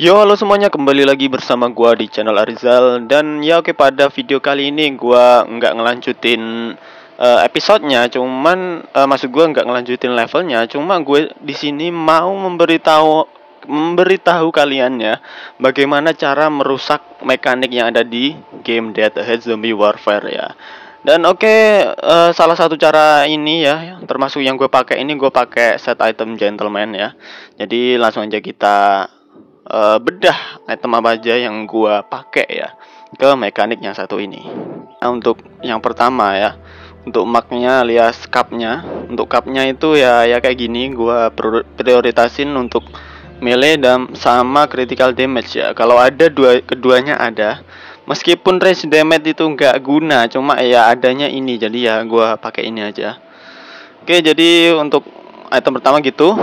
Yo, halo semuanya, kembali lagi bersama gua di channel Arizal. Dan ya oke, pada video kali ini gua nggak ngelanjutin episodenya, cuman maksud gua nggak ngelanjutin levelnya, cuma gue di sini mau memberitahu kalian ya bagaimana cara merusak mekanik yang ada di game Dead Ahead Zombie Warfare ya. Dan oke, salah satu cara ini ya, termasuk yang gue pakai ini, gue pakai set item gentleman ya. Jadi langsung aja kita bedah item apa aja yang gua pakai ya ke mekanik yang satu ini. Nah, untuk yang pertama ya, untuk magnya alias cupnya, untuk cupnya itu ya kayak gini, gua prioritasin untuk melee dan sama critical damage ya. Kalau ada keduanya ada, meskipun range damage itu nggak guna, cuma ya adanya ini, jadi ya gua pakai ini aja. Oke, jadi untuk item pertama gitu.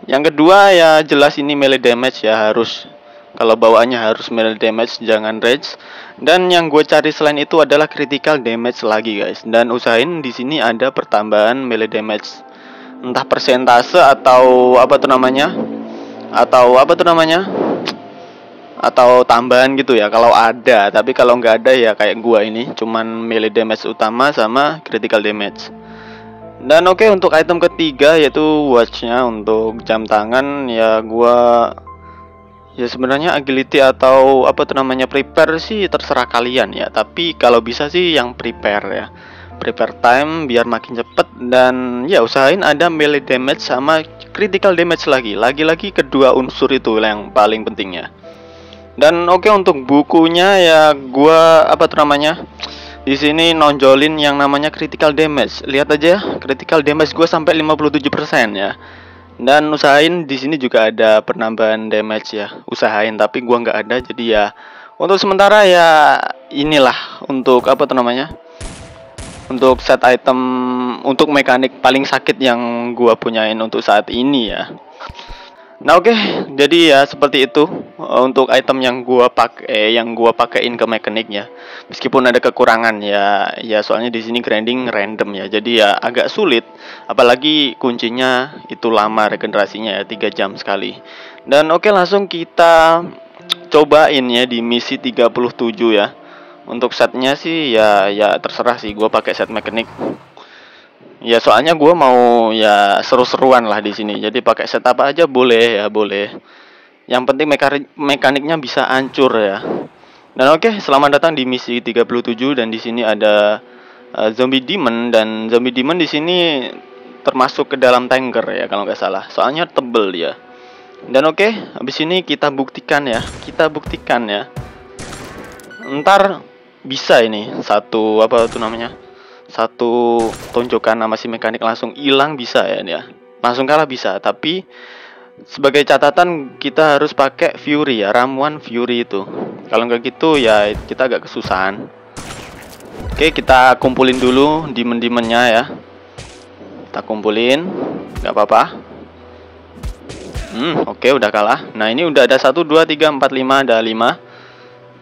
Yang kedua ya jelas ini melee damage ya, harus kalau bawaannya harus melee damage, jangan rage. Dan yang gue cari selain itu adalah critical damage lagi guys. Dan usahain di sini ada pertambahan melee damage, entah persentase atau apa tuh namanya, atau tambahan gitu ya kalau ada. Tapi kalau nggak ada ya kayak gua ini cuman melee damage utama sama critical damage. Dan oke, untuk item ketiga yaitu watchnya. Untuk jam tangan ya gua ya sebenarnya agility atau apa tuh namanya prepare sih terserah kalian ya, tapi kalau bisa sih yang prepare ya, prepare time biar makin cepet. Dan ya usahain ada melee damage sama critical damage lagi kedua unsur itu yang paling pentingnya. Dan oke, untuk bukunya ya gua apa tuh namanya, di sini nonjolin yang namanya critical damage. Lihat aja ya, critical damage gue sampai 57% ya. Dan usahain di sini juga ada penambahan damage ya. Usahain, tapi gua nggak ada, jadi ya untuk sementara ya inilah untuk apa tuh namanya? Untuk set item untuk mekanik paling sakit yang gua punyain untuk saat ini ya. Nah oke, jadi ya seperti itu untuk item yang gua pakai, yang gua pakein ke mekaniknya. Meskipun ada kekurangan ya soalnya di sini grinding random ya. Jadi ya agak sulit, apalagi kuncinya itu lama regenerasinya ya, 3 jam sekali. Dan oke, langsung kita cobain ya di misi 37 ya. Untuk setnya sih ya terserah sih, gua pakai set mekanik. Ya soalnya gue mau ya seru-seruan lah di sini. Jadi pakai set apa aja boleh ya, boleh. Yang penting mekaniknya bisa hancur ya. Dan oke, selamat datang di misi 37. Dan di sini ada zombie demon. Dan zombie demon di sini termasuk ke dalam tanker ya kalau nggak salah. Soalnya tebel dia. Dan oke, habis ini kita buktikan ya. Kita buktikan ya. Ntar bisa ini satu apa tuh namanya, satu tonjokan sama si mekanik langsung hilang bisa ya, langsung kalah bisa. Tapi sebagai catatan kita harus pakai Fury ya, ramuan Fury itu. Kalau nggak gitu ya kita agak kesusahan. Oke, kita kumpulin dulu demon-demonnya ya. Kita kumpulin, nggak apa-apa. Oke, udah kalah. Nah ini udah ada 1, 2, 3, 4, 5, ada 5.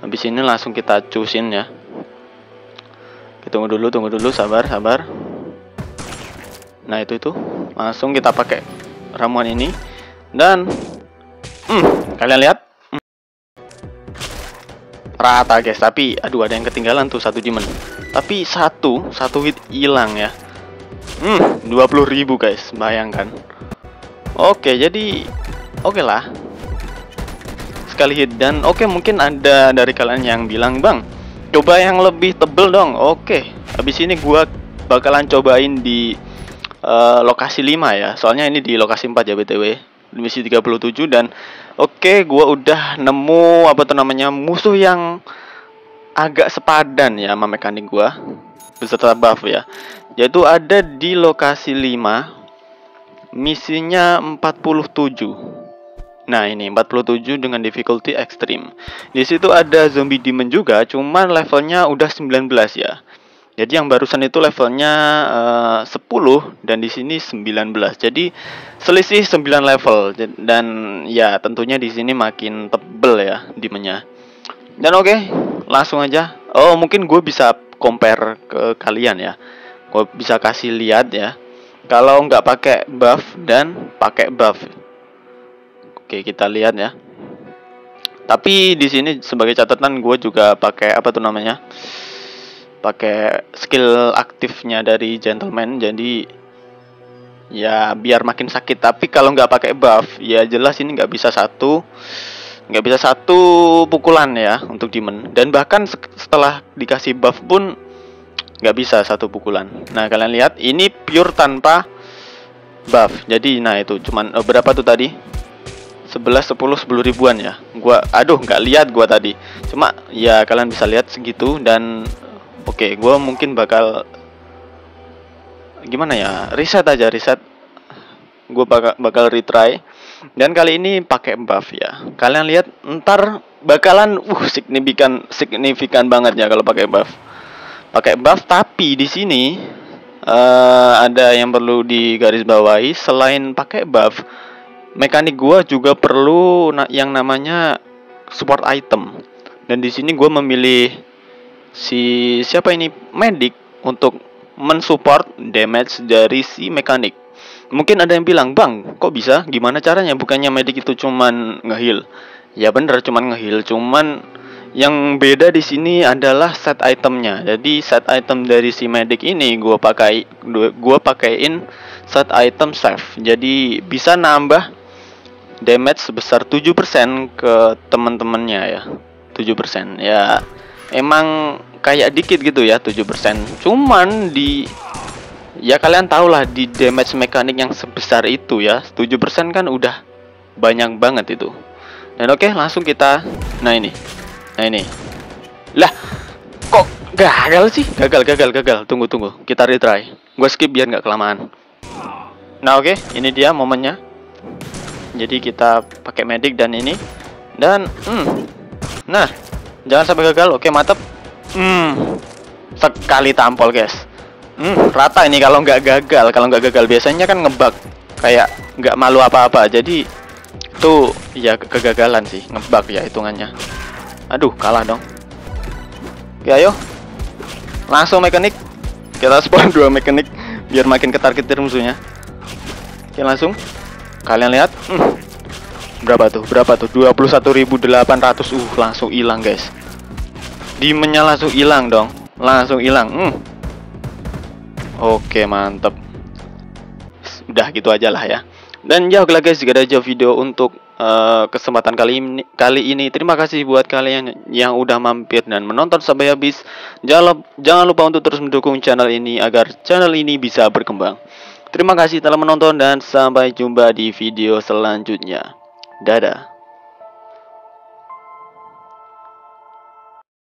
Habis ini langsung kita cusin ya. Tunggu dulu, sabar. Nah itu langsung kita pakai ramuan ini. Dan kalian lihat, rata guys. Tapi aduh, ada yang ketinggalan tuh, satu demon. Tapi satu hit hilang ya. 20.000 guys, bayangkan. Oke, jadi oke lah, sekali hit. Dan oke, mungkin ada dari kalian yang bilang, "Bang, coba yang lebih tebel dong." Oke, habis ini gua bakalan cobain di lokasi 5 ya. Soalnya ini di lokasi 4 ya BTW, di misi 37. Dan oke, gua udah nemu apa tuh namanya, musuh yang agak sepadan ya sama mekanik gua beserta buff ya. Yaitu ada di lokasi 5, misinya 47. Nah ini 47 dengan difficulty extreme. Di situ ada zombie demon juga, cuman levelnya udah 19 ya. Jadi yang barusan itu levelnya 10 dan di sini 19. Jadi selisih 9 level. Dan ya tentunya di sini makin tebel ya demonnya. Dan oke, langsung aja. Oh, mungkin gue bisa compare ke kalian ya. Gue bisa kasih lihat ya. Kalau nggak pakai buff dan pakai buff. Oke, kita lihat ya. Tapi di sini sebagai catatan gue juga pakai apa tuh namanya? Pakai skill aktifnya dari gentleman, jadi ya biar makin sakit. Tapi kalau nggak pakai buff, ya jelas ini nggak bisa satu pukulan ya untuk demon. Dan bahkan setelah dikasih buff pun nggak bisa satu pukulan. Nah kalian lihat ini pure tanpa buff. Jadi nah itu cuman berapa tuh tadi? 11, 10, 10 ribuan ya. Aduh nggak lihat gua tadi. Cuma ya kalian bisa lihat segitu. Dan oke, gua mungkin bakal gimana ya, reset aja, gue bakal retry. Dan kali ini pakai buff ya. Kalian lihat ntar bakalan signifikan banget ya kalau pakai buff. Tapi di sini ada yang perlu digarisbawahi. Selain pakai buff, mekanik gua juga perlu yang namanya support item. Dan di sini gua memilih siapa ini, medic, untuk mensupport damage dari si mekanik. Mungkin ada yang bilang, "Bang, kok bisa? Gimana caranya? Bukannya medic itu cuman ngeheal?" Ya bener, cuman ngeheal, cuman yang beda di sini adalah set itemnya. Jadi set item dari si medic ini gua pakaiin set item save. Jadi bisa nambah damage sebesar 7% ke teman-temannya ya. 7%. Ya emang kayak dikit gitu ya 7%. Cuman ya kalian tau lah, di damage mekanik yang sebesar itu ya 7% kan udah banyak banget itu. Dan oke, langsung kita Nah ini lah, kok gagal sih? Gagal. Tunggu, kita retry. Gue skip biar nggak kelamaan. Nah oke, ini dia momennya. Jadi kita pakai medic dan ini. Dan nah, jangan sampai gagal. Oke, mantap. Sekali tampol guys. Rata ini kalau nggak gagal. Biasanya kan ngebug, kayak nggak malu apa-apa. Jadi tuh ya kegagalan sih, ngebug ya hitungannya. Aduh, kalah dong. Oke, ayo langsung mekanik. Kita spawn 2 mekanik biar makin ketar-ketir musuhnya. Oke, langsung kalian lihat. Berapa tuh? 21.800. Langsung hilang guys. Demonnya langsung hilang dong. Oke, mantep. Udah gitu aja lah ya. Dan ya oke lah guys, jika ada aja video untuk kesempatan kali ini. Terima kasih buat kalian yang udah mampir dan menonton sampai habis. Jangan lupa untuk terus mendukung channel ini agar channel ini bisa berkembang. Terima kasih telah menonton dan sampai jumpa di video selanjutnya. Dadah.